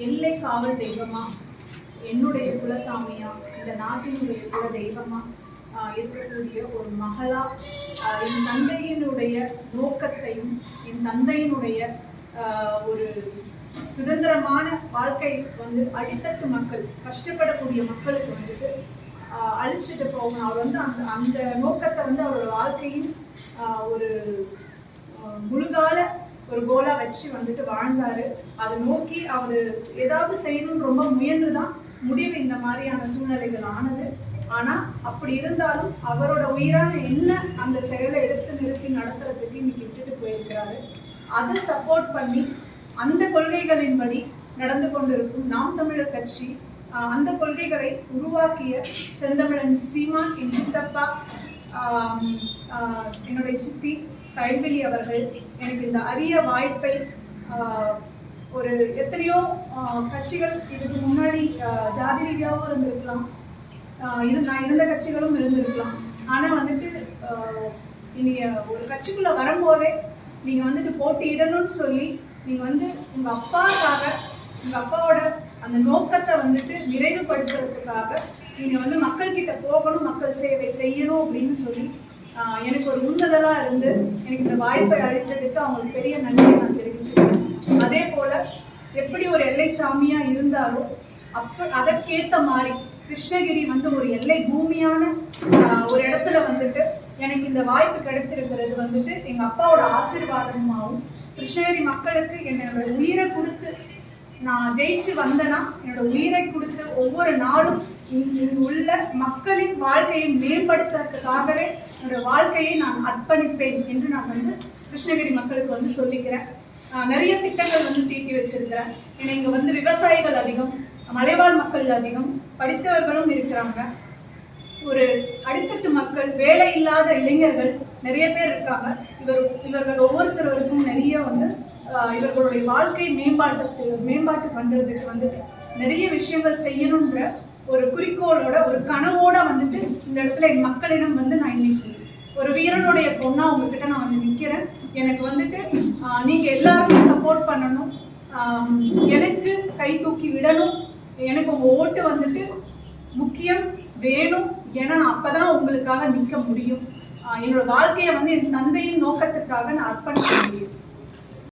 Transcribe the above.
எல்லை காவல் தெய்வமா, என்னுடைய குலசாமியா, இந்த நாட்டினுடைய குல தெய்வமா இருக்கக்கூடிய ஒரு மகளா என் தந்தையினுடைய நோக்கத்தையும் என் தந்தையினுடைய ஒரு சுதந்திரமான வாழ்க்கை வந்து அடித்தட்டு மக்கள், கஷ்டப்படக்கூடிய மக்களுக்கு வந்துட்டு அழிச்சிட்டு போகணும். அவர் வந்து அந்த அந்த நோக்கத்தை வந்து அவரோட வாழ்க்கையின் ஒரு முழுகால ஒரு கோலா வச்சு வந்துட்டு வாழ்ந்தாரு. அதை நோக்கி அவர் ஏதாவது செய்யணும்னு ரொம்ப முயன்றுதான் முடிவு இந்த மாதிரியான சூழ்நிலைகள் ஆனது. ஆனா அப்படி இருந்தாலும் அவரோட உயிரான என்ன அந்த செயலை எடுத்து நிறுத்தி நடத்துறதுக்கு இன்னைக்கு விட்டுட்டு போயிருக்கிறாரு. அதை சப்போர்ட் பண்ணி அந்த கொள்கைகளின்படி நடந்து கொண்டிருக்கும் நாம் தமிழர் கட்சி, அந்த கொள்கைகளை உருவாக்கிய செந்தமிழன் சீமான், என் சித்தப்பா, என்னுடைய சித்தி கைல்வெளி அவர்கள் எனக்கு இந்த அரிய வாய்ப்பை, ஒரு எத்தனையோ கட்சிகள் இதுக்கு முன்னாடி ஜாதி ரீதியாகவும் இருந்திருக்கலாம், நான் இருந்த கட்சிகளும் இருந்திருக்கலாம். ஆனால் வந்துட்டு நீங்கள் ஒரு கட்சிக்குள்ளே வரும்போதே நீங்கள் வந்துட்டு போட்டியிடணும்னு சொல்லி நீங்கள் வந்து உங்கள் அப்பாவுக்காக, உங்கள் அப்பாவோட அந்த நோக்கத்தை வந்துட்டு நிறைவுபடுத்துறதுக்காக நீங்கள் வந்து மக்கள்கிட்ட போகணும், மக்கள் சேவை செய்யணும் அப்படின்னு சொல்லி எனக்கு ஒரு உந்துதலாக இருந்து எனக்கு இந்த வாய்ப்பை அளித்ததுக்கு அவங்களுக்கு பெரிய நன்றியை நான் தெரிவிச்சுக்கிறேன். அதே போல் எப்படி ஒரு எல்லை சாமியாக இருந்தாலோ அதற்கேற்ற மாதிரி கிருஷ்ணகிரி வந்து ஒரு எல்லை பூமியான ஒரு இடத்துல வந்துட்டு எனக்கு இந்த வாய்ப்பு கிடைத்திருக்கிறது வந்துட்டு எங்கள் அப்பாவோட ஆசீர்வாதமாகவும், கிருஷ்ணகிரி மக்களுக்கு என்னோட உயிரை கொடுத்து நான் ஜெயிச்சு வந்தேன்னா என்னோட உயிரை கொடுத்து ஒவ்வொரு நாளும் இங்கு உள்ள மக்களின் வாழ்க்கையை மேம்படுத்துறதுக்காகவே என்னோட வாழ்க்கையை நான் அர்ப்பணிப்பேன் என்று நான் வந்து கிருஷ்ணகிரி மக்களுக்கு வந்து சொல்லிக்கிறேன். நிறைய திட்டங்கள் வந்து தீட்டி வச்சிருக்கிறேன். ஏன்னா இங்கே வந்து விவசாயிகள் அதிகம், மலைவாழ் மக்கள் அதிகம், படித்தவர்களும் இருக்கிறாங்க. ஒரு அடித்தட்டு மக்கள், வேலை இல்லாத இளைஞர்கள் நிறைய பேர் இருக்காங்க. இவர்கள் ஒவ்வொருத்தருக்கும் நிறைய வந்து இவர்களுடைய வாழ்க்கை மேம்பாட்டு பண்ணுறதுக்கு வந்துட்டு நிறைய விஷயங்கள் செய்யணுன்ற ஒரு குறிக்கோளோட, ஒரு கனவோட வந்துட்டு இந்த இடத்துல என் மக்களிடம் வந்து நான் இன்னைக்கு ஒரு வீரனுடைய பொண்ணா உங்ககிட்ட நான் வந்து நிற்கிறேன். எனக்கு வந்துட்டு நீங்கள் எல்லாருமே சப்போர்ட் பண்ணணும், எனக்கு கை தூக்கி விடணும், எனக்கு உங்கள் ஓட்டு வந்துட்டு முக்கியம் வேணும். ஏன்னா நான் அப்போதான் உங்களுக்காக நிற்க முடியும். என்னோட வாழ்க்கையை வந்து என் தந்தையின் நோக்கத்துக்காக நான் அர்ப்பணிக்க முடியும்.